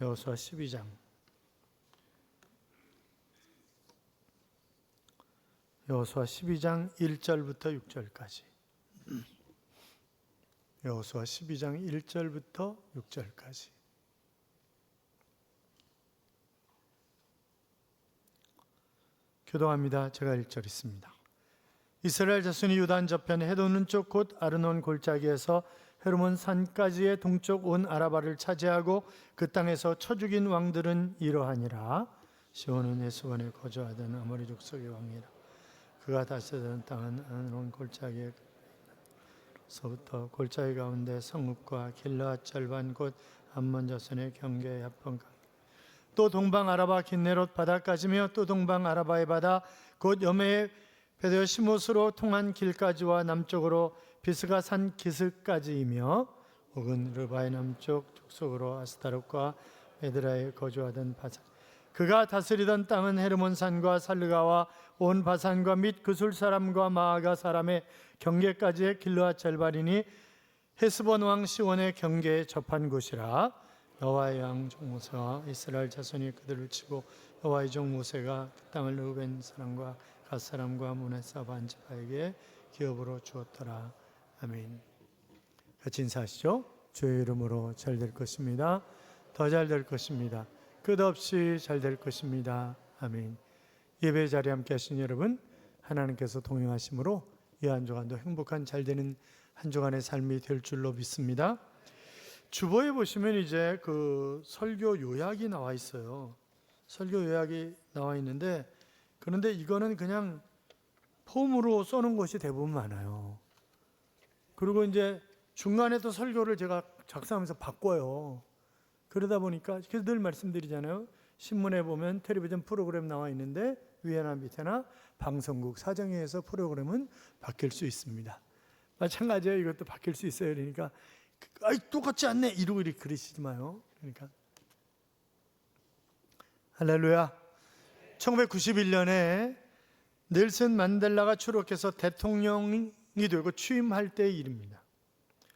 여호수아 12장 여호수아 12장 1절부터 6절까지 여호수아 12장 1절부터 6절까지 교동합니다. 제가 1절 있습니다. 이스라엘 자손이 유단 저편 해돋는 쪽 곧 아르논 골짜기에서 헤르몬 산까지의 동쪽 온 아라바를 차지하고 그 땅에서 쳐 죽인 왕들은 이러하니라. 시온은 헤스본에 거주하던 아모리 족속의 왕이라. 그가 다스리던 땅은 아르논 골짜기에서부터 골짜기 가운데 성읍과 길르앗 절반 곧 암몬 자손의 경계의 합번 또 동방 아라바 긴네롯 바다까지며 또 동방 아라바의 바다 곧 여메의 베데어 시못으로 통한 길까지와 남쪽으로 비스가 산 기슭까지이며 혹은 르바의 남쪽 족속으로 아스타롯과 에드라에 거주하던 바산 그가 다스리던 땅은 헤르몬 산과 살르가와 온 바산과 및 그술 사람과 마아가 사람의 경계까지의 길르앗 절반이니 헤스본 왕 시온의 경계에 접한 곳이라. 여호와의 양 종 모세와 이스라엘 자손이 그들을 치고 여호와의 종 모세가 그 땅을 르우벤 사람과 갓 사람과 므낫세 반지파에게 기업으로 주었더라. 아멘. 같이 인사하시죠. 주의 이름으로 잘 될 것입니다. 더 잘 될 것입니다. 끝없이 잘 될 것입니다. 아멘. 예배 자리에 함께 하신 여러분, 하나님께서 동행하심으로 이 한 주간도 행복한 잘 되는 한 주간의 삶이 될 줄로 믿습니다. 주보에 보시면 이제 그 설교 요약이 나와 있어요. 설교 요약이 나와 있는데, 그런데 이거는 그냥 폼으로 써놓은 것이 대부분 많아요. 그리고 이제 중간에 또 설교를 제가 작성하면서 바꿔요. 그러다 보니까 늘 말씀드리잖아요. 신문에 보면 텔레비전 프로그램 나와 있는데 위에나 밑에나 방송국 사정회에서 프로그램은 바뀔 수 있습니다. 마찬가지예요. 이것도 바뀔 수 있어요. 그러니까 똑같지 않네 이러고 이렇게 그러시지 마요. 그러니까 할렐루야. 1991년에 넬슨 만델라가 추록해서 대통령이 되고 취임할 때의 일입니다.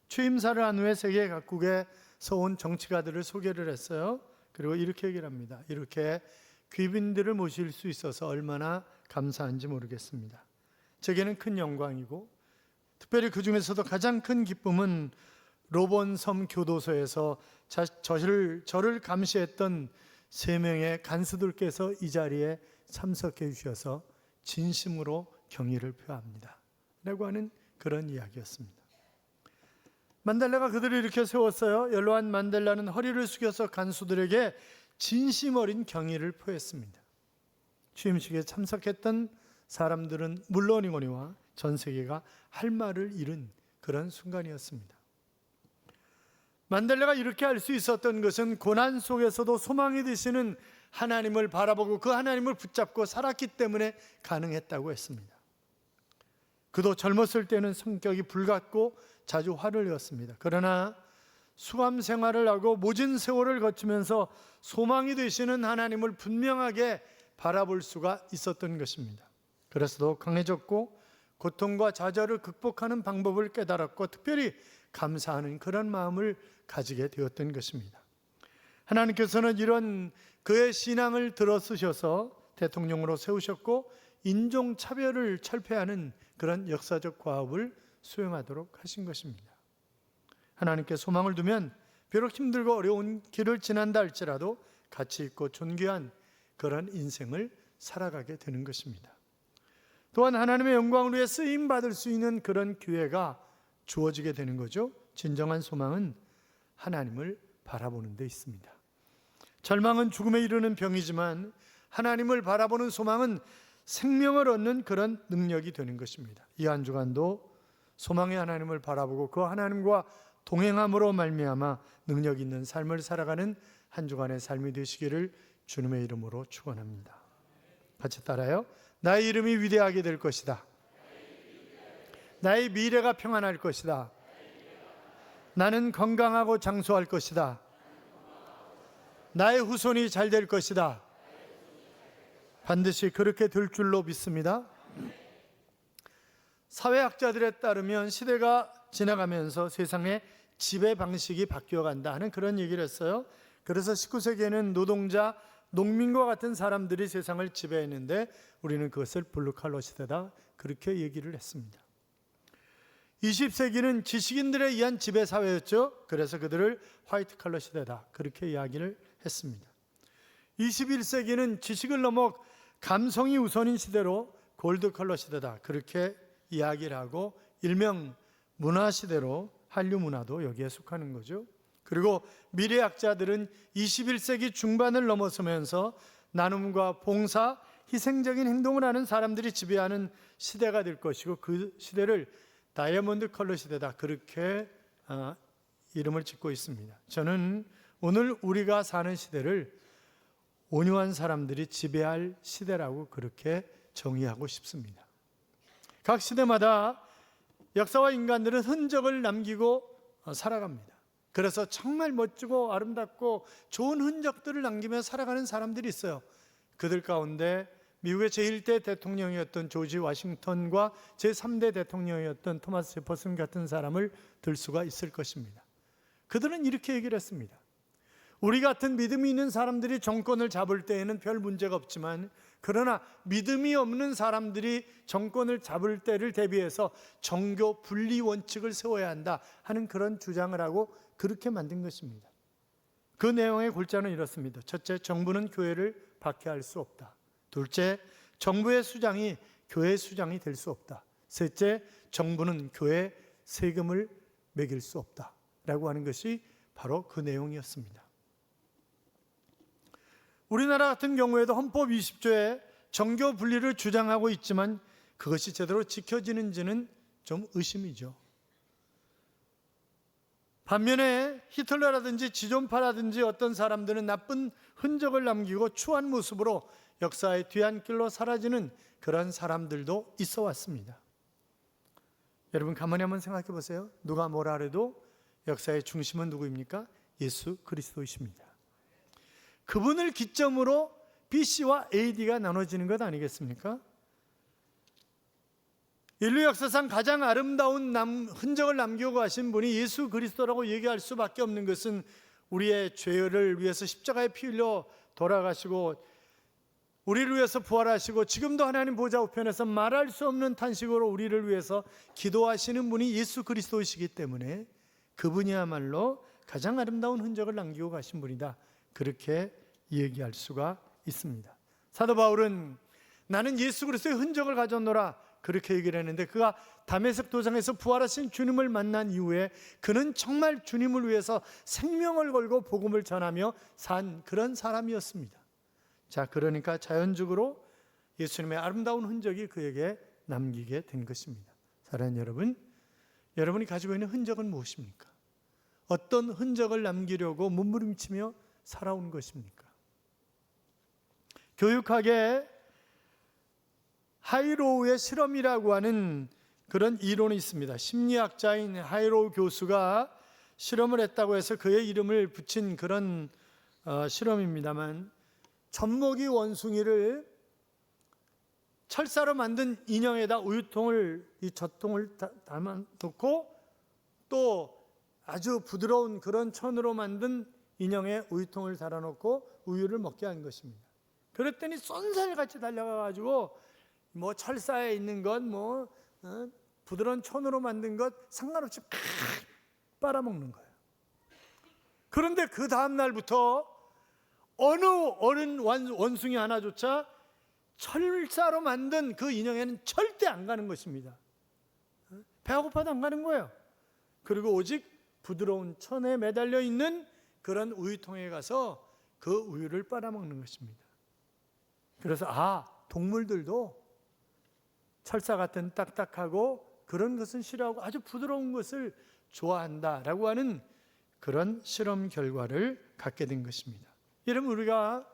취임사를 한 후에 세계 각국에서 온 정치가들을 소개를 했어요. 그리고 이렇게 얘기를 합니다. 이렇게 귀빈들을 모실 수 있어서 얼마나 감사한지 모르겠습니다. 제게는 큰 영광이고 특별히 그 중에서도 가장 큰 기쁨은 로본섬 교도소에서 저를 감시했던 3명의 간수들께서 이 자리에 참석해 주셔서 진심으로 경의를 표합니다 라고 하는 그런 이야기였습니다. 만델라가 그들을 이렇게 세웠어요. 연로한 만델라는 허리를 숙여서 간수들에게 진심 어린 경의를 표했습니다. 취임식에 참석했던 사람들은 물론이거니와 전 세계가 할 말을 잃은 그런 순간이었습니다. 만델라가 이렇게 할 수 있었던 것은 고난 속에서도 소망이 되시는 하나님을 바라보고 그 하나님을 붙잡고 살았기 때문에 가능했다고 했습니다. 그도 젊었을 때는 성격이 불같고 자주 화를 내었습니다. 그러나 수감 생활을 하고 모진 세월을 거치면서 소망이 되시는 하나님을 분명하게 바라볼 수가 있었던 것입니다. 그래서 더 강해졌고 고통과 좌절을 극복하는 방법을 깨달았고 특별히 감사하는 그런 마음을 가지게 되었던 것입니다. 하나님께서는 이런 그의 신앙을 들어쓰셔서 대통령으로 세우셨고 인종차별을 철폐하는 그런 역사적 과업을 수행하도록 하신 것입니다. 하나님께 소망을 두면 비록 힘들고 어려운 길을 지난다 할지라도 가치 있고 존귀한 그런 인생을 살아가게 되는 것입니다. 또한 하나님의 영광을 위해 쓰임받을 수 있는 그런 기회가 주어지게 되는 거죠. 진정한 소망은 하나님을 바라보는 데 있습니다. 절망은 죽음에 이르는 병이지만 하나님을 바라보는 소망은 생명을 얻는 그런 능력이 되는 것입니다. 이 한 주간도 소망의 하나님을 바라보고 그 하나님과 동행함으로 말미암아 능력 있는 삶을 살아가는 한 주간의 삶이 되시기를 주님의 이름으로 축원합니다. 같이 따라요. 나의 이름이 위대하게 될 것이다. 나의 미래가 평안할 것이다. 나는 건강하고 장수할 것이다. 나의 후손이 잘 될 것이다. 반드시 그렇게 될 줄로 믿습니다. 사회학자들에 따르면 시대가 지나가면서 세상의 지배 방식이 바뀌어간다 하는 그런 얘기를 했어요. 그래서 19세기에는 노동자, 농민과 같은 사람들이 세상을 지배했는데 우리는 그것을 블루칼러 시대다 그렇게 얘기를 했습니다. 20세기는 지식인들에 의한 지배사회였죠. 그래서 그들을 화이트 칼러 시대다 그렇게 이야기를 했습니다. 21세기는 지식을 넘어 감성이 우선인 시대로 골드 컬러 시대다 그렇게 이야기를 하고 일명 문화 시대로 한류 문화도 여기에 속하는 거죠. 그리고 미래학자들은 21세기 중반을 넘어서면서 나눔과 봉사, 희생적인 행동을 하는 사람들이 지배하는 시대가 될 것이고 그 시대를 다이아몬드 컬러 시대다 그렇게 이름을 짓고 있습니다. 저는 오늘 우리가 사는 시대를 온유한 사람들이 지배할 시대라고 그렇게 정의하고 싶습니다. 각 시대마다 역사와 인간들은 흔적을 남기고 살아갑니다. 그래서 정말 멋지고 아름답고 좋은 흔적들을 남기며 살아가는 사람들이 있어요. 그들 가운데 미국의 제1대 대통령이었던 조지 워싱턴과 제3대 대통령이었던 토마스 제퍼슨 같은 사람을 들 수가 있을 것입니다. 그들은 이렇게 얘기를 했습니다. 우리 같은 믿음이 있는 사람들이 정권을 잡을 때에는 별 문제가 없지만 그러나 믿음이 없는 사람들이 정권을 잡을 때를 대비해서 정교 분리 원칙을 세워야 한다 하는 그런 주장을 하고 그렇게 만든 것입니다. 그 내용의 골자는 이렇습니다. 첫째, 정부는 교회를 박해할 수 없다. 둘째, 정부의 수장이 교회 수장이 될 수 없다. 셋째, 정부는 교회 세금을 매길 수 없다 라고 하는 것이 바로 그 내용이었습니다. 우리나라 같은 경우에도 헌법 20조에 정교 분리를 주장하고 있지만 그것이 제대로 지켜지는지는 좀 의심이죠. 반면에 히틀러라든지 지존파라든지 어떤 사람들은 나쁜 흔적을 남기고 추한 모습으로 역사의 뒤안길로 사라지는 그런 사람들도 있어 왔습니다. 여러분 가만히 한번 생각해 보세요. 누가 뭐라 해도 역사의 중심은 누구입니까? 예수 그리스도이십니다. 그분을 기점으로 BC와 AD가 나눠지는 것 아니겠습니까? 인류 역사상 가장 아름다운 흔적을 남기고 가신 분이 예수 그리스도라고 얘기할 수밖에 없는 것은 우리의 죄를 위해서 십자가에 피 흘려 돌아가시고 우리를 위해서 부활하시고 지금도 하나님 보좌 우편에서 말할 수 없는 탄식으로 우리를 위해서 기도하시는 분이 예수 그리스도이시기 때문에 그분이야말로 가장 아름다운 흔적을 남기고 가신 분이다 그렇게 얘기할 수가 있습니다. 사도 바울은 나는 예수 그리스도의 흔적을 가졌노라 그렇게 얘기를 했는데 그가 다메섹 도상에서 부활하신 주님을 만난 이후에 그는 정말 주님을 위해서 생명을 걸고 복음을 전하며 산 그런 사람이었습니다. 자, 그러니까 자연적으로 예수님의 아름다운 흔적이 그에게 남기게 된 것입니다. 사랑하는 여러분, 여러분이 가지고 있는 흔적은 무엇입니까? 어떤 흔적을 남기려고 몸부림치며 살아온 것입니까? 교육학에 하이로우의 실험이라고 하는 그런 이론이 있습니다. 심리학자인 하이로우 교수가 실험을 했다고 해서 그의 이름을 붙인 그런 실험입니다만 젖먹이 원숭이를 철사로 만든 인형에다 우유통을 이 젖통을 담아놓고 또 아주 부드러운 그런 천으로 만든 인형에 우유통을 달아놓고 우유를 먹게 한 것입니다. 그랬더니 쏜살같이 달려가가지고 뭐 철사에 있는 것, 부드러운 천으로 만든 것 상관없이 빨아먹는 거예요. 그런데 그 다음 날부터 어느 어른 원숭이 하나조차 철사로 만든 그 인형에는 절대 안 가는 것입니다. 배가 고파도 안 가는 거예요. 그리고 오직 부드러운 천에 매달려 있는 그런 우유통에 가서 그 우유를 빨아먹는 것입니다. 그래서 동물들도 철사 같은 딱딱하고 그런 것은 싫어하고 아주 부드러운 것을 좋아한다라고 하는 그런 실험 결과를 갖게 된 것입니다. 여러분, 우리가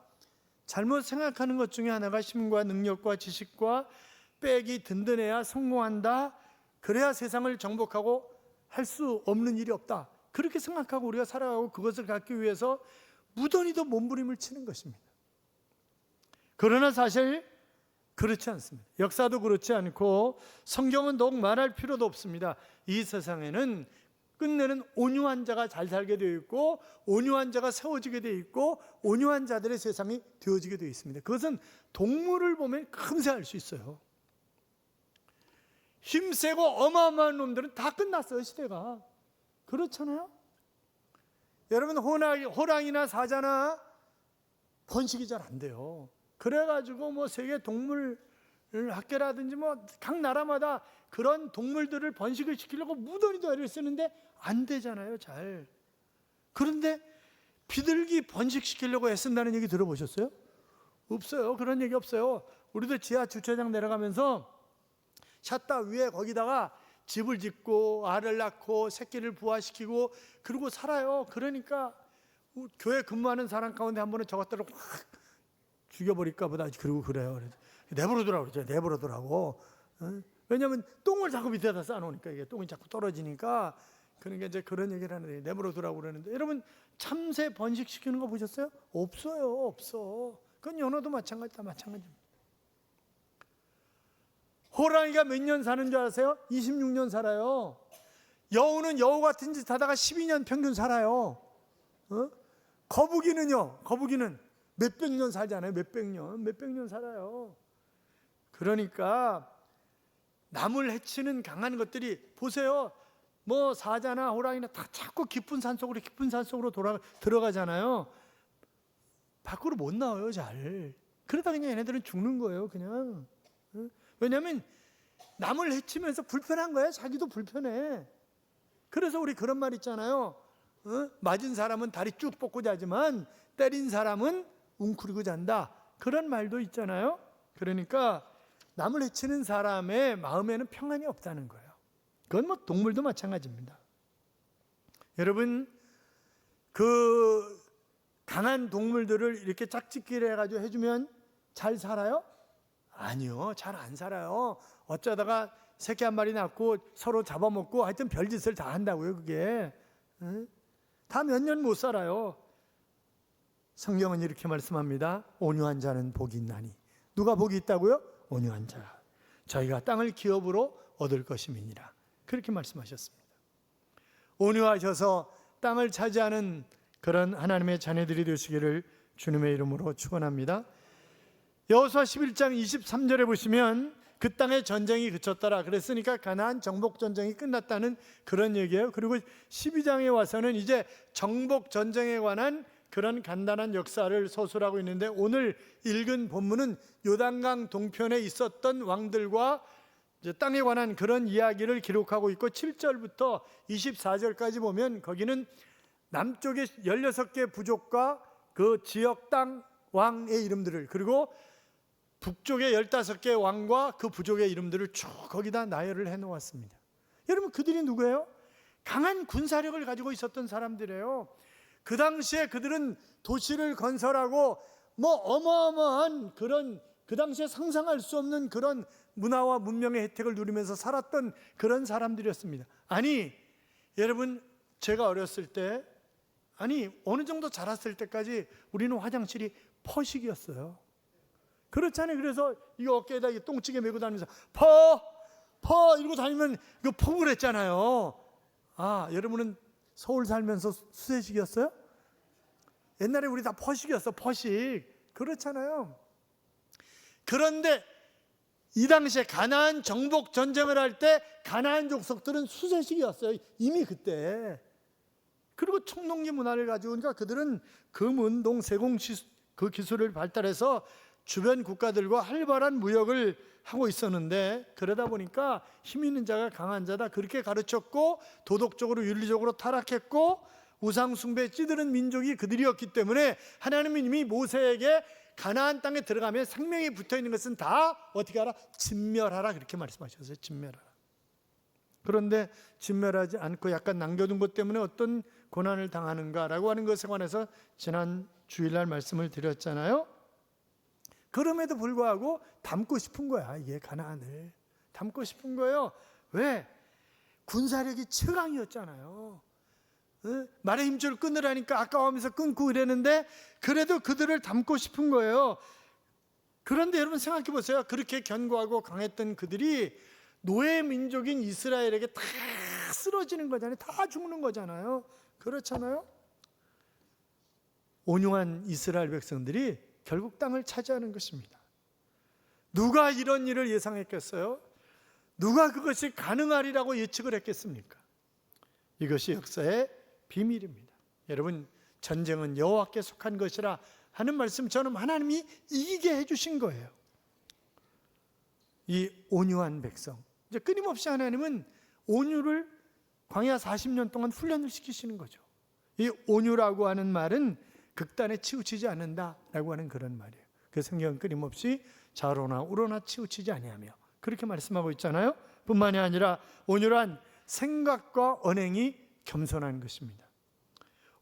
잘못 생각하는 것 중에 하나가 힘과 능력과 지식과 백이 든든해야 성공한다, 그래야 세상을 정복하고 할 수 없는 일이 없다, 그렇게 생각하고 우리가 살아가고 그것을 갖기 위해서 무던히도 몸부림을 치는 것입니다. 그러나 사실 그렇지 않습니다. 역사도 그렇지 않고 성경은 더욱 말할 필요도 없습니다. 이 세상에는 끝내는 온유한 자가 잘 살게 되어 있고 온유한 자가 세워지게 되어 있고 온유한 자들의 세상이 되어지게 되어 있습니다. 그것은 동물을 보면 금세 알 수 있어요. 힘세고 어마어마한 놈들은 다 끝났어요, 시대가. 그렇잖아요. 여러분, 호랑이나 사자나 번식이 잘 안 돼요. 그래가지고 뭐 세계 동물 학계라든지 뭐 각 나라마다 그런 동물들을 번식을 시키려고 무던히도 애를 쓰는데 안 되잖아요, 잘. 그런데 비둘기 번식시키려고 애쓴다는 얘기 들어보셨어요? 없어요. 그런 얘기 없어요. 우리도 지하 주차장 내려가면서 샷다 위에 거기다가 집을 짓고 알을 낳고 새끼를 부화시키고 그러고 살아요. 그러니까 교회 근무하는 사람 가운데 한 번은 저것들을 확 죽여버릴까 보다 그러고 그래요. 내버려두라고 그러죠. 내버려두라고. 왜냐하면 똥을 자꾸 밑에다 쌓아놓으니까 이게 똥이 자꾸 떨어지니까. 그러니까 이제 그런 얘기를 하는데 내버려두라고 그러는데, 여러분 참새 번식시키는 거 보셨어요? 없어요. 없어. 그건 연어도 마찬가지다. 마찬가지입니다. 호랑이가 몇 년 사는 줄 아세요? 26년 살아요. 여우는 여우 같은 짓 하다가 12년 평균 살아요. 거북이는요, 거북이는 몇백 년 살잖아요. 몇백 년 살아요. 그러니까 남을 해치는 강한 것들이, 보세요. 뭐 사자나 호랑이나 다 자꾸 깊은 산속으로 들어가잖아요. 밖으로 못 나와요, 잘. 그러다 그냥 얘네들은 죽는 거예요, 그냥. 왜냐하면 남을 해치면서 불편한 거야. 자기도 불편해. 그래서 우리 그런 말 있잖아요. 맞은 사람은 다리 쭉 뻗고 자지만 때린 사람은 웅크리고 잔다. 그런 말도 있잖아요. 그러니까 남을 해치는 사람의 마음에는 평안이 없다는 거예요. 그건 뭐 동물도 마찬가지입니다. 여러분, 그 강한 동물들을 이렇게 짝짓기를 해가지고 해주면 잘 살아요? 아니요, 잘 안 살아요. 어쩌다가 새끼 한 마리 낳고 서로 잡아먹고 하여튼 별짓을 다 한다고요, 그게. 다 몇 년 못 살아요. 성경은 이렇게 말씀합니다. 온유한 자는 복이 있나니. 누가 복이 있다고요? 온유한 자. 저희가 땅을 기업으로 얻을 것임이니라. 그렇게 말씀하셨습니다. 온유하셔서 땅을 차지하는 그런 하나님의 자녀들이 되시기를 주님의 이름으로 축원합니다. 여호수아 11장 23절에 보시면 그 땅의 전쟁이 그쳤더라. 그랬으니까 가나안 정복 전쟁이 끝났다는 그런 얘기예요. 그리고 12장에 와서는 이제 정복 전쟁에 관한 그런 간단한 역사를 서술하고 있는데, 오늘 읽은 본문은 요단강 동편에 있었던 왕들과 이제 땅에 관한 그런 이야기를 기록하고 있고, 7절부터 24절까지 보면 거기는 남쪽의 16개 부족과 그 지역 땅 왕의 이름들을, 그리고 북쪽의 15개 왕과 그 부족의 이름들을 쭉 거기다 나열을 해놓았습니다. 여러분, 그들이 누구예요? 강한 군사력을 가지고 있었던 사람들이에요. 그 당시에 그들은 도시를 건설하고 뭐 어마어마한 그런, 그 당시에 상상할 수 없는 그런 문화와 문명의 혜택을 누리면서 살았던 그런 사람들이었습니다. 아니, 여러분, 제가 어렸을 때, 아니 어느 정도 자랐을 때까지 우리는 화장실이 퍼식이었어요. 그렇잖아요. 그래서 이거 어깨에다 똥찌개 메고 다니면서 퍼 이러고 다니면 이거 폭을 했잖아요. 아, 여러분은 서울 살면서 수세식이었어요? 옛날에 우리 다 퍼식이었어. 퍼식. 그렇잖아요. 그런데 이 당시에 가나안 정복 전쟁을 할 때 가나안 족속들은 수세식이었어요. 이미 그때. 그리고 청동기 문화를 가지고 오니까 그들은 금은동 세공 그 기술을 발달해서 주변 국가들과 활발한 무역을 하고 있었는데, 그러다 보니까 힘 있는 자가 강한 자다 그렇게 가르쳤고, 도덕적으로 윤리적으로 타락했고 우상 숭배에 찌드는 민족이 그들이었기 때문에 하나님은 이미 모세에게 가나안 땅에 들어가면 생명이 붙어있는 것은 다 어떻게 하라? 진멸하라, 그렇게 말씀하셨어요. 진멸하라. 그런데 진멸하지 않고 약간 남겨둔 것 때문에 어떤 고난을 당하는가라고 하는 것에 관해서 지난 주일날 말씀을 드렸잖아요. 그럼에도 불구하고 담고 싶은 거야. 이게 가나안을 담고 싶은 거예요. 왜? 군사력이 최강이었잖아요. 말의 힘줄을 끊으라니까 아까워하면서 끊고 이랬는데 그래도 그들을 담고 싶은 거예요. 그런데 여러분 생각해 보세요. 그렇게 견고하고 강했던 그들이 노예 민족인 이스라엘에게 다 쓰러지는 거잖아요. 다 죽는 거잖아요. 그렇잖아요. 온유한 이스라엘 백성들이 결국 땅을 차지하는 것입니다. 누가 이런 일을 예상했겠어요? 누가 그것이 가능하리라고 예측을 했겠습니까? 이것이 역사의 비밀입니다. 여러분, 전쟁은 여호와께 속한 것이라 하는 말씀처럼 하나님이 이기게 해주신 거예요. 이 온유한 백성, 이제 끊임없이 하나님은 온유를 광야 40년 동안 훈련을 시키시는 거죠. 이 온유라고 하는 말은 극단에 치우치지 않는다라고 하는 그런 말이에요. 그 성경은 끊임없이 좌로나 우로나 치우치지 아니하며 그렇게 말씀하고 있잖아요. 뿐만이 아니라 온유란 생각과 언행이 겸손한 것입니다.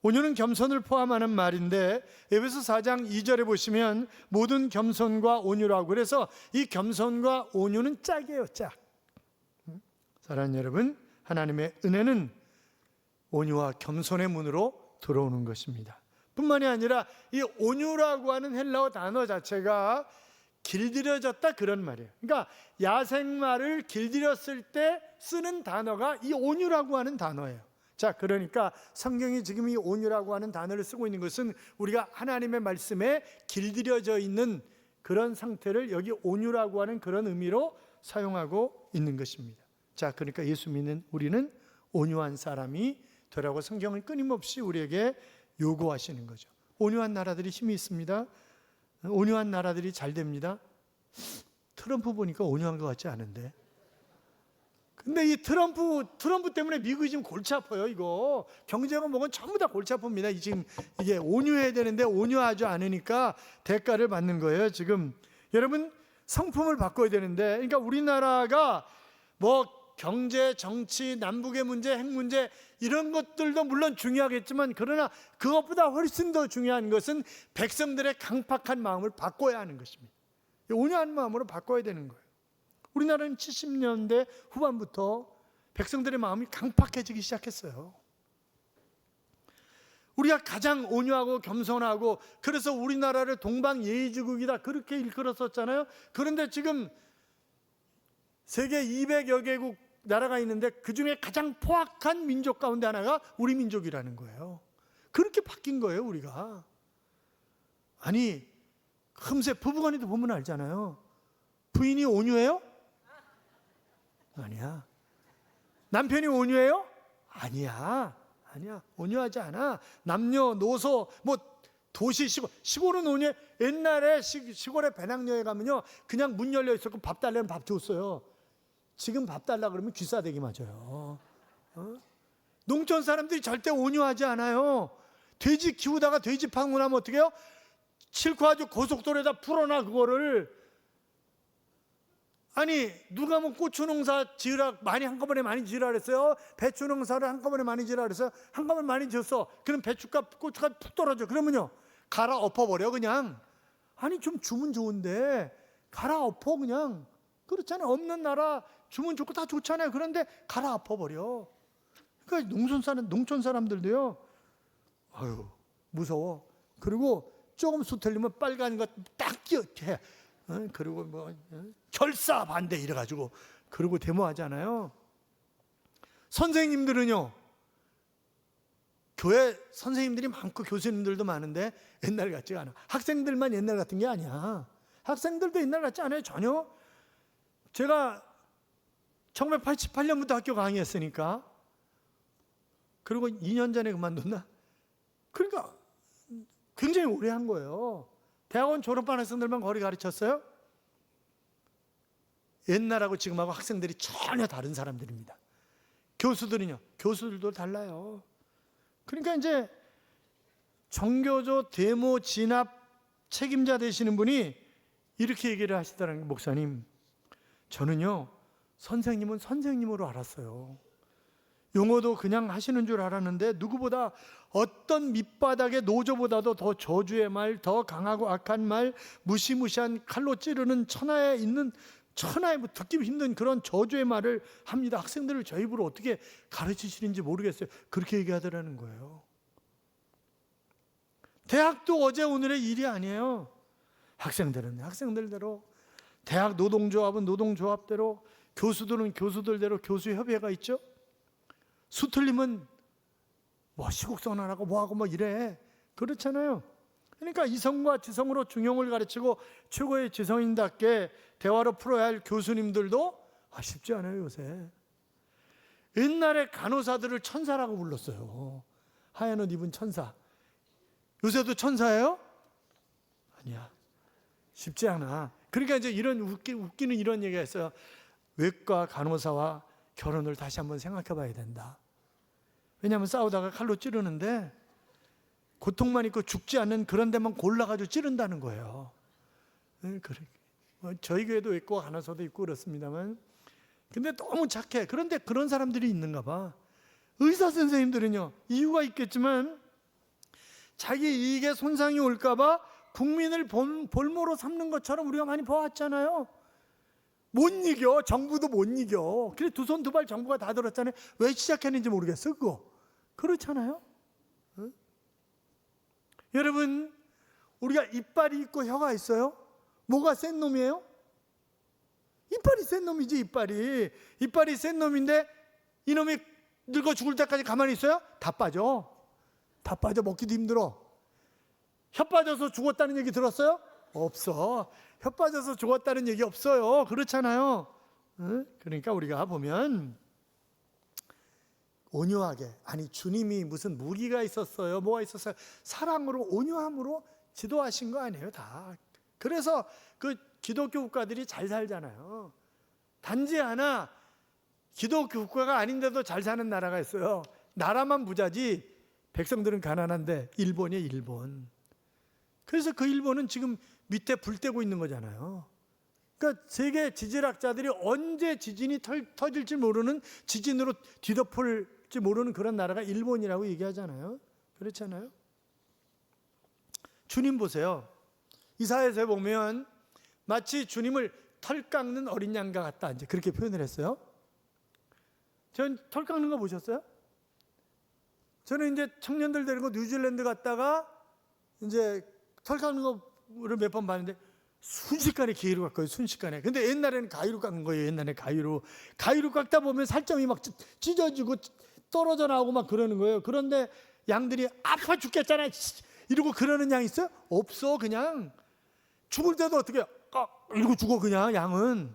온유는 겸손을 포함하는 말인데 에베소 4장 2절에 보시면 모든 겸손과 온유라고, 그래서 이 겸손과 온유는 짝이에요. 짝. 사랑하는 여러분, 하나님의 은혜는 온유와 겸손의 문으로 들어오는 것입니다. 뿐만이 아니라 이 온유라고 하는 헬라어 단어 자체가 길들여졌다 그런 말이에요. 그러니까 야생마를 길들였을 때 쓰는 단어가 이 온유라고 하는 단어예요. 자, 그러니까 성경이 지금 이 온유라고 하는 단어를 쓰고 있는 것은 우리가 하나님의 말씀에 길들여져 있는 그런 상태를 여기 온유라고 하는 그런 의미로 사용하고 있는 것입니다. 자, 그러니까 예수 믿는 우리는 온유한 사람이 되라고 성경은 끊임없이 우리에게 요구하시는 거죠. 온유한 나라들이 힘이 있습니다. 온유한 나라들이 잘 됩니다. 트럼프 보니까 온유한 것 같지 않은데. 근데 이 트럼프 때문에 미국이 지금 골치 아파요. 이거 경제가 뭐건 전부 다 골치 아픕니다. 지금 이게 온유해야 되는데 온유하지 않으니까 대가를 받는 거예요. 지금 여러분, 성품을 바꿔야 되는데, 그러니까 우리나라가 뭐 경제, 정치, 남북의 문제, 핵 문제 이런 것들도 물론 중요하겠지만, 그러나 그것보다 훨씬 더 중요한 것은 백성들의 강팍한 마음을 바꿔야 하는 것입니다. 온유한 마음으로 바꿔야 되는 거예요. 우리나라는 70년대 후반부터 백성들의 마음이 강팍해지기 시작했어요. 우리가 가장 온유하고 겸손하고, 그래서 우리나라를 동방예의지국이다 그렇게 일컬었었잖아요. 그런데 지금 세계 200여 개국 나라가 있는데 그 중에 가장 포악한 민족 가운데 하나가 우리 민족이라는 거예요. 그렇게 바뀐 거예요, 우리가. 아니, 금세 부부간에도 보면 알잖아요. 부인이 온유해요? 아니야. 남편이 온유해요? 아니야. 온유하지 않아. 남녀노소, 뭐 도시, 시골은 온유해. 옛날에 시골에 배낭여행 가면요, 그냥 문 열려 있었고 밥 달라면 밥 줬어요. 지금 밥 달라 그러면 귀싸대기 맞아요. 농촌 사람들이 절대 온유하지 않아요. 돼지 키우다가 돼지 파고 나면 어떻게 해요? 싣고 아주 고속도로에다 풀어놔 그거를. 아니, 누가 뭐 고추 농사 지으라 한꺼번에 많이 지으라 그랬어요? 배추 농사를 한꺼번에 많이 지으라 그랬어요? 한꺼번에 많이 지었어. 그럼 배추값, 고추값 푹 떨어져. 그러면요, 갈아 엎어버려 그냥. 아니, 좀 주면 좋은데 갈아 엎어 그냥. 그렇잖아요. 없는 나라 주면 좋고 다 좋잖아요. 그런데 갈아 엎어버려. 그러니까 농촌 사람들도요, 아유 무서워. 그리고 조금 수틀리면 빨간 거 딱 끼어해. 그리고 뭐 결사 반대 이래가지고 그러고 데모하잖아요. 선생님들은요, 교회 선생님들이 많고 교수님들도 많은데 옛날 같지가 않아. 학생들만 옛날 같은 게 아니야. 학생들도 옛날 같지 않아요, 전혀. 제가 1988년부터 학교 강의했으니까, 그리고 2년 전에 그만뒀나? 그러니까 굉장히 오래 한 거예요. 대학원 졸업한 학생들만 거리 가르쳤어요. 옛날하고 지금하고 학생들이 전혀 다른 사람들입니다. 교수들은요, 교수들도 달라요. 그러니까 이제 정교조 데모 진압 책임자 되시는 분이 이렇게 얘기를 하시더라고요. 목사님, 저는요 선생님은 선생님으로 알았어요. 용어도 그냥 하시는 줄 알았는데 누구보다 어떤 밑바닥의 노조보다도 더 저주의 말, 더 강하고 악한 말, 무시무시한 칼로 찌르는 천하에 뭐 듣기 힘든 그런 저주의 말을 합니다. 학생들을 저 입으로 어떻게 가르치시는지 모르겠어요. 그렇게 얘기하더라는 거예요. 대학도 어제 오늘의 일이 아니에요. 학생들은 학생들대로, 대학 노동조합은 노동조합대로, 교수들은 교수들대로 교수협의회가 있죠. 수틀리면 뭐 시국선언하고 뭐하고 뭐 이래. 그렇잖아요. 그러니까 이성과 지성으로 중용을 가르치고 최고의 지성인답게 대화로 풀어야 할 교수님들도 쉽지 않아요 요새. 옛날에 간호사들을 천사라고 불렀어요. 하얀 옷 입은 천사. 요새도 천사예요? 아니야. 쉽지 않아. 그러니까 이제 이런 웃기는 이런 얘기가 있어요. 외과 간호사와 결혼을 다시 한번 생각해 봐야 된다. 왜냐하면 싸우다가 칼로 찌르는데 고통만 있고 죽지 않는 그런 데만 골라가지고 찌른다는 거예요. 그래. 저희 교회도 있고 간호사도 있고 그렇습니다만, 근데 너무 착해. 그런데 그런 사람들이 있는가 봐. 의사 선생님들은요, 이유가 있겠지만 자기 이익에 손상이 올까 봐 국민을 볼모로 삼는 것처럼 우리가 많이 봐왔잖아요. 못 이겨. 정부도 못 이겨. 그래 두 손 두 발 정부가 다 들었잖아요. 왜 시작했는지 모르겠어 그거. 그렇잖아요. 응? 여러분, 우리가 이빨이 있고 혀가 있어요? 뭐가 센 놈이에요? 이빨이 센 놈이지. 이빨이 센 놈인데 이놈이 늙어 죽을 때까지 가만히 있어요? 다 빠져. 먹기도 힘들어. 혀 빠져서 죽었다는 얘기 들었어요? 없어. 혀 빠져서 죽었다는 얘기 없어요. 그렇잖아요. 응? 그러니까 우리가 보면 온유하게, 아니 주님이 무슨 무기가 있었어요, 뭐가 있었어요? 사랑으로, 온유함으로 지도하신 거 아니에요 다. 그래서 그 기독교 국가들이 잘 살잖아요. 단지 하나, 기독교 국가가 아닌데도 잘 사는 나라가 있어요. 나라만 부자지 백성들은 가난한데, 일본이에요. 일본. 그래서 그 일본은 지금 밑에 불 떼고 있는 거잖아요. 그러니까 세계 지질학자들이 언제 지진이 터질지 모르는, 지진으로 뒤덮을지 모르는 그런 나라가 일본이라고 얘기하잖아요. 그렇잖아요. 주님 보세요. 이사야서에 보면 마치 주님을 털 깎는 어린 양과 같다, 이제 그렇게 표현을 했어요. 전 털 깎는 거 보셨어요? 저는 이제 청년들 데리고 뉴질랜드 갔다가 이제 털 깎는 거를 몇 번 봤는데 순식간에 기계로 깎아요. 순식간에. 근데 옛날에는 가위로 깎는 거예요. 옛날에 가위로 깎다 보면 살점이 막 찢어지고 떨어져 나오고 막 그러는 거예요. 그런데 양들이 아파 죽겠잖아 이러고 그러는 양 있어요? 없어. 그냥 죽을 때도 어떻게 이러고 죽어 그냥 양은.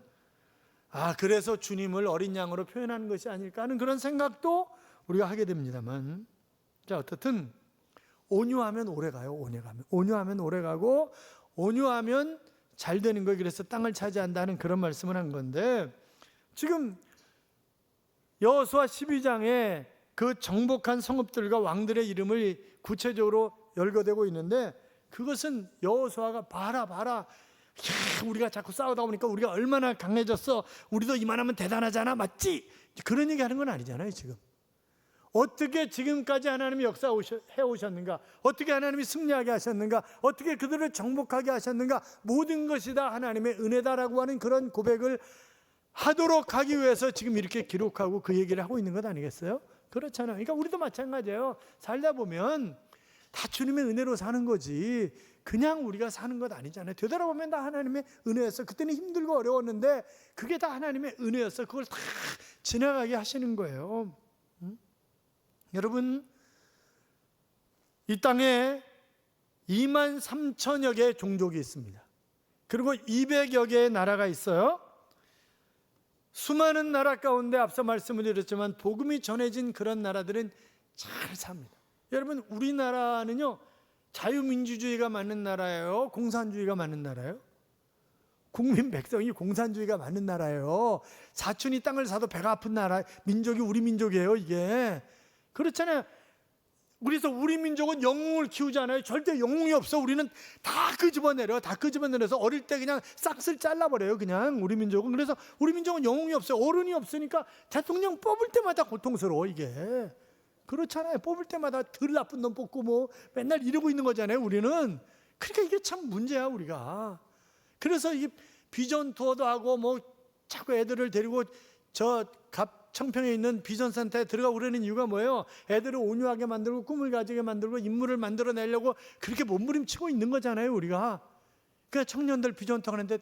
그래서 주님을 어린 양으로 표현하는 것이 아닐까 하는 그런 생각도 우리가 하게 됩니다만, 자 어떻든 온유하면 오래가요. 온유하면 오래가고, 온유하면 잘 되는 거예요. 그래서 땅을 차지한다는 그런 말씀을 한 건데, 지금 여호수아 12장에 그 정복한 성읍들과 왕들의 이름을 구체적으로 열거되고 있는데, 그것은 여호수아가 봐라 우리가 자꾸 싸우다 보니까 우리가 얼마나 강해졌어, 우리도 이만하면 대단하잖아, 맞지? 그런 얘기 하는 건 아니잖아요. 지금 어떻게 지금까지 하나님이 역사해 오셨는가, 어떻게 하나님이 승리하게 하셨는가, 어떻게 그들을 정복하게 하셨는가, 모든 것이 다 하나님의 은혜다라고 하는 그런 고백을 하도록 하기 위해서 지금 이렇게 기록하고 그 얘기를 하고 있는 것 아니겠어요? 그렇잖아요. 그러니까 우리도 마찬가지예요. 살다 보면 다 주님의 은혜로 사는 거지 그냥 우리가 사는 것 아니잖아요. 되돌아보면 다 하나님의 은혜였어. 그때는 힘들고 어려웠는데 그게 다 하나님의 은혜였어. 그걸 다 지나가게 하시는 거예요. 여러분, 이 땅에 2만 3천여 개의 종족이 있습니다. 그리고 200여 개의 나라가 있어요. 수많은 나라 가운데 앞서 말씀을 드렸지만 복음이 전해진 그런 나라들은 잘 삽니다. 여러분, 우리나라는요, 자유민주주의가 많은 나라예요? 공산주의가 많은 나라예요? 국민 백성이 공산주의가 많은 나라예요. 사촌이 땅을 사도 배가 아픈 나라, 민족이 우리 민족이에요. 이게 그렇잖아요. 그래서 우리 민족은 영웅을 키우잖아요. 절대 영웅이 없어. 우리는 다 끄집어내려서 어릴 때 그냥 싹쓸 잘라버려요. 그냥 우리 민족은. 그래서 우리 민족은 영웅이 없어요. 어른이 없으니까 대통령 뽑을 때마다 고통스러워. 이게 그렇잖아요. 뽑을 때마다 덜 나쁜 놈 뽑고 뭐 맨날 이러고 있는 거잖아요. 우리는. 그러니까 이게 참 문제야 우리가. 그래서 이 비전 투어도 하고 뭐 자꾸 애들을 데리고 저 청평에 있는 비전센터에 들어가고 그러는 이유가 뭐예요? 애들을 온유하게 만들고 꿈을 가지게 만들고 인물을 만들어내려고 그렇게 몸부림치고 있는 거잖아요 우리가. 그러니까 청년들 비전 투어 하는데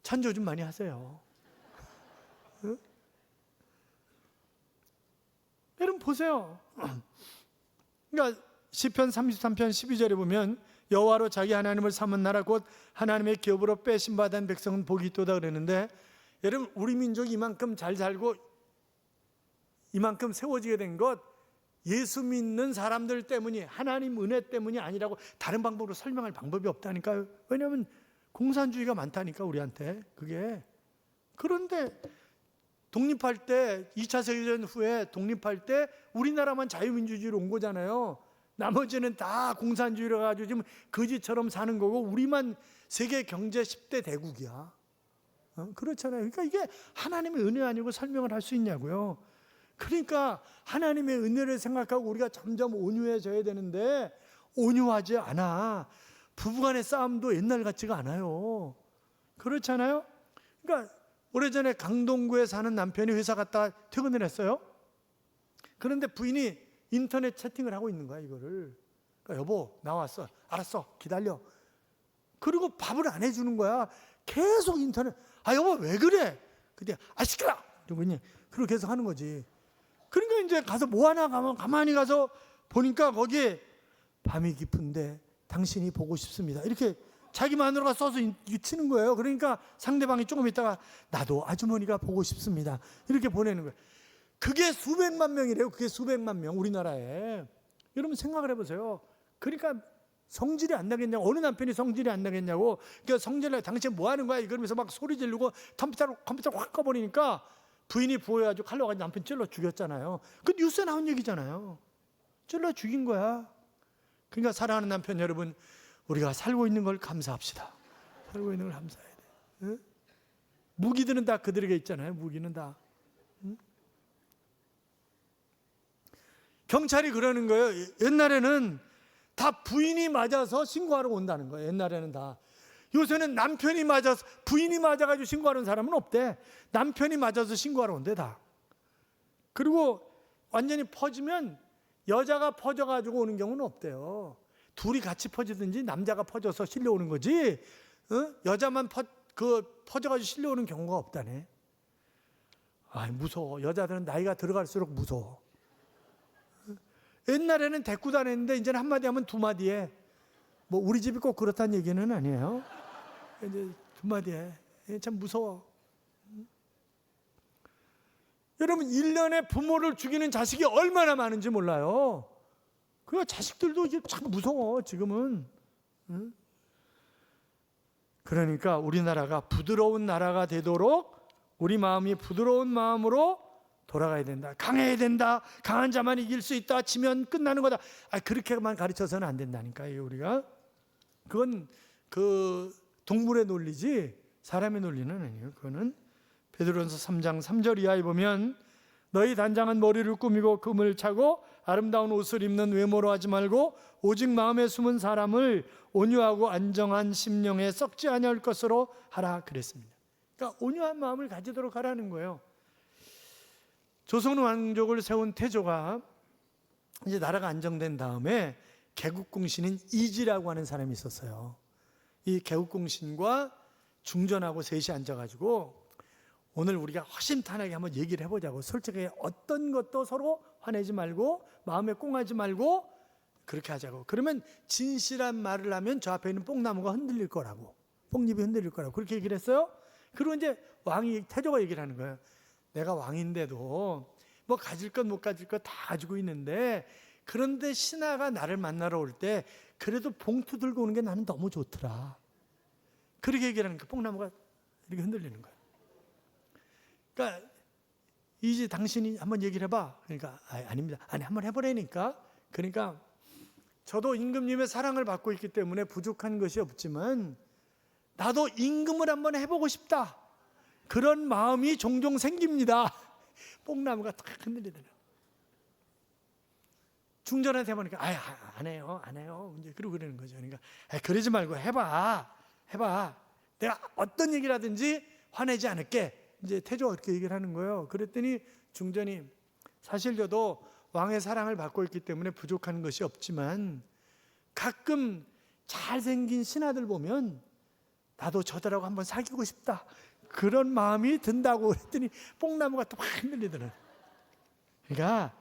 찬조 좀 많이 하세요. 응? 여러분 보세요. 그러니까 시편 33편 12절에 보면 여호와로 자기 하나님을 삼은 나라 곧 하나님의 기업으로 빼신 받은 백성은 복이 있도다 그랬는데, 여러분 우리 민족이 이만큼 잘 살고 이만큼 세워지게 된 것 예수 믿는 사람들 때문이, 하나님 은혜 때문이 아니라고 다른 방법으로 설명할 방법이 없다니까요. 왜냐하면 공산주의가 많다니까 우리한테 그게. 그런데 독립할 때 2차 세계대전 후에 독립할 때 우리나라만 자유민주주의로 온 거잖아요. 나머지는 다 공산주의로 가지고 지금 거지처럼 사는 거고 우리만 세계 경제 10대 대국이야. 그렇잖아요. 그러니까 이게 하나님의 은혜 아니고 설명을 할 수 있냐고요. 그러니까 하나님의 은혜를 생각하고 우리가 점점 온유해져야 되는데 온유하지 않아. 부부간의 싸움도 옛날 같지가 않아요. 그렇잖아요. 그러니까 오래전에 강동구에 사는 남편이 회사 갔다 퇴근을 했어요. 그런데 부인이 인터넷 채팅을 하고 있는 거야 이거를. 그러니까 여보 나왔어. 알았어 기다려. 그리고 밥을 안 해주는 거야. 계속 인터넷. 아 여보 왜 그래? 근데 아 시끄러. 이러고 그냥 그렇게 계속 하는 거지. 그러니까 이제 가서 뭐 하나 가만히 가서 보니까 거기에 밤이 깊은데 당신이 보고 싶습니다. 이렇게 자기 마누라가 써서 치는 거예요. 그러니까 상대방이 조금 있다가 나도 아주머니가 보고 싶습니다. 이렇게 보내는 거예요. 그게 수백만 명이래요. 그게 수백만 명 우리나라에. 여러분 생각을 해보세요. 그러니까 성질이 안 나겠냐고. 어느 남편이 성질이 안 나겠냐고. 그러니까 성질을 당신 뭐 하는 거야? 이러면서 막 소리 지르고 컴퓨터 확 꺼버리니까 부인이 보여가지고 칼로 가지고 남편 찔러 죽였잖아요. 그 뉴스에 나온 얘기잖아요. 찔러 죽인 거야. 그러니까 사랑하는 남편 여러분, 우리가 살고 있는 걸 감사합시다. 살고 있는 걸 감사해야 돼. 응? 무기들은 다 그들에게 있잖아요. 무기는 다. 응? 경찰이 그러는 거예요. 옛날에는 다 부인이 맞아서 신고하러 온다는 거예요. 옛날에는 다. 요새는 남편이 맞아서, 부인이 맞아가지고 신고하는 사람은 없대. 남편이 맞아서 신고하러 온대 다. 그리고 완전히 퍼지면 여자가 퍼져가지고 오는 경우는 없대요. 둘이 같이 퍼지든지 남자가 퍼져서 실려오는 거지. 여자만 퍼져가지고 실려오는 경우가 없다네. 아 무서워. 여자들은 나이가 들어갈수록 무서워. 옛날에는 대꾸 다녔는데 이제는 한마디 하면 두 마디에. 뭐 우리 집이 꼭 그렇다는 얘기는 아니에요. 이제 두 마디에. 참 무서워. 여러분 1년에 부모를 죽이는 자식이 얼마나 많은지 몰라요. 그 자식들도 이제 참 무서워 지금은. 그러니까 우리나라가 부드러운 나라가 되도록 우리 마음이 부드러운 마음으로 돌아가야 된다. 강해야 된다. 강한 자만 이길 수 있다. 지면 끝나는 거다. 그렇게만 가르쳐서는 안 된다니까요. 우리가 그건 그 동물의 논리지 사람의 논리는 아니에요. 그거는 베드로전서 3장 3절 이하에 보면 너희 단장은 머리를 꾸미고 금을 차고 아름다운 옷을 입는 외모로 하지 말고 오직 마음에 숨은 사람을 온유하고 안정한 심령에 썩지 아니할 것으로 하라 그랬습니다. 그러니까 온유한 마음을 가지도록 하라는 거예요. 조선 왕족을 세운 태조가 이제 나라가 안정된 다음에 개국공신인 이지라고 하는 사람이 있었어요. 이 개국공신과 중전하고 셋이 앉아가지고 오늘 우리가 허심탄회하게 한번 얘기를 해보자고. 솔직하게 어떤 것도 서로 화내지 말고 마음에 꽁하지 말고 그렇게 하자고. 그러면 진실한 말을 하면 저 앞에 있는 뽕나무가 흔들릴 거라고, 뽕잎이 흔들릴 거라고 그렇게 얘기를 했어요. 그리고 이제 태조가 얘기를 하는 거예요. 내가 왕인데도 뭐 가질 것 못 가질 것 다 가지고 있는데 그런데 신하가 나를 만나러 올 때 그래도 봉투 들고 오는 게 나는 너무 좋더라. 그렇게 얘기를 하니까 뽕나무가 이렇게 흔들리는 거예요. 그러니까 이제 당신이 한번 얘기를 해봐. 그러니까 아닙니다. 아니 한번 해보라니까. 그러니까 저도 임금님의 사랑을 받고 있기 때문에 부족한 것이 없지만 나도 임금을 한번 해보고 싶다. 그런 마음이 종종 생깁니다. 뽕나무가 탁 흔들리더라고요. 중전한테 보니까 안 해요. 이제 그러고 그러는 거죠. 그러니까 그러지 말고 해봐. 내가 어떤 얘기를 하든지 화내지 않을게. 이제 태조가 그렇게 얘기를 하는 거예요. 그랬더니 중전이 사실 저도 왕의 사랑을 받고 있기 때문에 부족한 것이 없지만 가끔 잘생긴 신하들 보면 나도 저들하고 한번 사귀고 싶다. 그런 마음이 든다고 그랬더니 뽕나무가 또 확 흔들리더라고요. 그러니까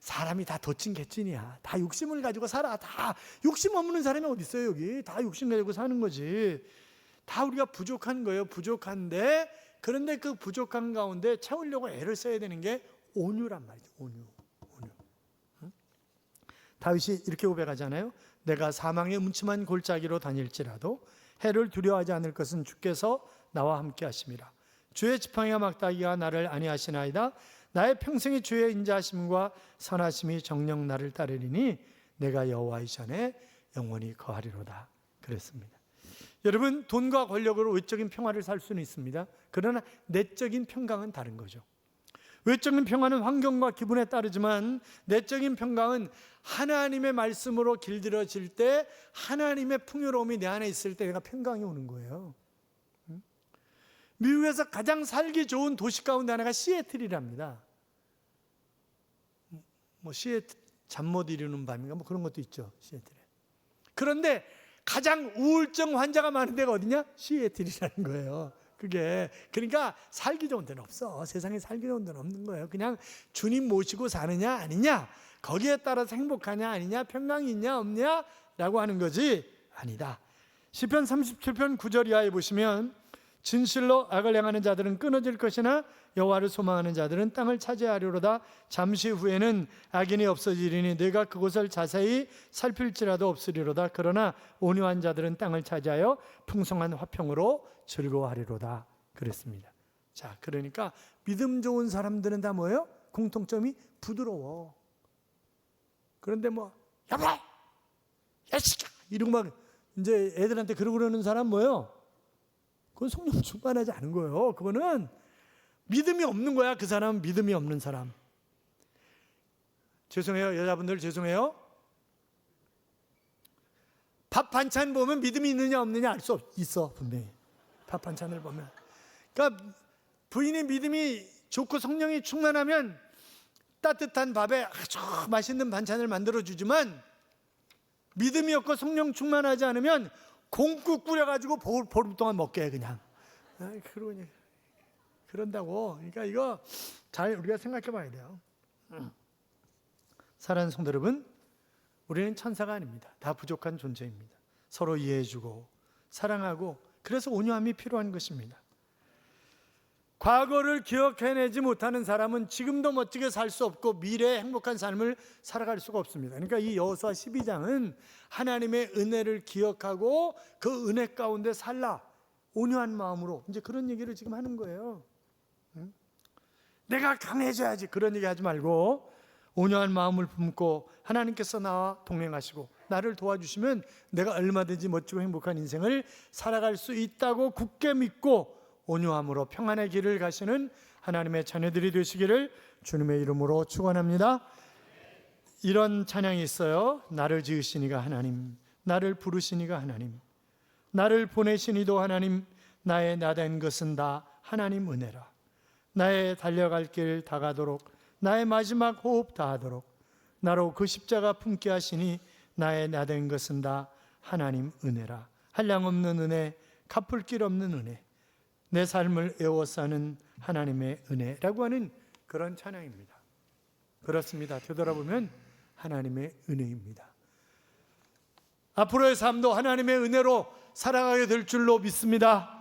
사람이 다 도찐개찐이야. 다 욕심을 가지고 살아. 다 욕심 없는 사람이 어디 있어요 여기. 다 욕심 가지고 사는 거지. 다 우리가 부족한 거예요. 부족한데 그런데 그 부족한 가운데 채우려고 애를 써야 되는 게 온유란 말이죠. 온유. 응? 다윗이 이렇게 고백하잖아요. 내가 사망의 음침한 골짜기로 다닐지라도 해를 두려워하지 않을 것은 주께서 나와 함께 하심이라. 주의 지팡이와 막다기가 나를 안위하시나이다. 나의 평생의 주의 인자하심과 선하심이 정녕 나를 따르리니 내가 여호와의 전에 영원히 거하리로다. 그랬습니다. 여러분, 돈과 권력으로 외적인 평화를 살 수는 있습니다. 그러나 내적인 평강은 다른 거죠. 외적인 평화는 환경과 기분에 따르지만 내적인 평강은 하나님의 말씀으로 길들여질 때, 하나님의 풍요로움이 내 안에 있을 때 내가 평강이 오는 거예요. 미국에서 가장 살기 좋은 도시 가운데 하나가 시애틀이랍니다. 뭐 시애틀 잠 못 이루는 밤인가 뭐 그런 것도 있죠, 시애틀에. 그런데 가장 우울증 환자가 많은 데가 어디냐? 시애틀이라는 거예요. 그게 그러니까 살기 좋은 데는 없어. 세상에 살기 좋은 데는 없는 거예요. 그냥 주님 모시고 사느냐 아니냐, 거기에 따라서 행복하냐 아니냐, 평강이 있냐 없냐 라고 하는 거지 아니다. 시편 37편 9절 이하에 보시면 진실로 악을 행하는 자들은 끊어질 것이나 여호와를 소망하는 자들은 땅을 차지하리로다. 잠시 후에는 악인이 없어지리니 내가 그곳을 자세히 살필지라도 없으리로다. 그러나 온유한 자들은 땅을 차지하여 풍성한 화평으로 즐거워하리로다. 그랬습니다. 자, 그러니까 믿음 좋은 사람들은 다 뭐예요? 공통점이 부드러워. 그런데 뭐 여보, 야시까 이러고 막 이제 애들한테 그러고 그러는 사람 뭐예요? 그건 성령 충만하지 않은 거예요. 그거는 믿음이 없는 거야. 그 사람은 믿음이 없는 사람. 죄송해요. 여자분들 죄송해요. 밥 반찬 보면 믿음이 있느냐 없느냐 알 수 있어. 분명히. 밥 반찬을 보면. 그러니까 부인의 믿음이 좋고 성령이 충만하면 따뜻한 밥에 아주 맛있는 반찬을 만들어주지만 믿음이 없고 성령 충만하지 않으면 공국 끓여가지고 보름 동안 먹게 해 그냥. 그런다고. 그러니까 이거 잘 우리가 생각해 봐야 돼요. 사랑하는 성도 여러분, 우리는 천사가 아닙니다. 다 부족한 존재입니다. 서로 이해해주고 사랑하고, 그래서 온유함이 필요한 것입니다. 과거를 기억해내지 못하는 사람은 지금도 멋지게 살 수 없고 미래의 행복한 삶을 살아갈 수가 없습니다. 그러니까 이 여호수아 12장은 하나님의 은혜를 기억하고 그 은혜 가운데 살라, 온유한 마음으로, 이제 그런 얘기를 지금 하는 거예요. 내가 강해져야지 그런 얘기 하지 말고 온유한 마음을 품고 하나님께서 나와 동행하시고 나를 도와주시면 내가 얼마든지 멋지고 행복한 인생을 살아갈 수 있다고 굳게 믿고 온유함으로 평안의 길을 가시는 하나님의 자녀들이 되시기를 주님의 이름으로 축원합니다. 이런 찬양이 있어요. 나를 지으신 이가 하나님, 나를 부르신 이가 하나님, 나를 보내신 이도 하나님, 나의 나된 것은 다 하나님 은혜라. 나의 달려갈 길 다가도록, 나의 마지막 호흡 다하도록 나로 그 십자가 품게 하시니 나의 나된 것은 다 하나님 은혜라. 한량없는 은혜, 갚을 길 없는 은혜, 내 삶을 에워싸는 하나님의 은혜라고 하는 그런 찬양입니다. 그렇습니다. 되돌아보면 하나님의 은혜입니다. 앞으로의 삶도 하나님의 은혜로 살아가게 될 줄로 믿습니다.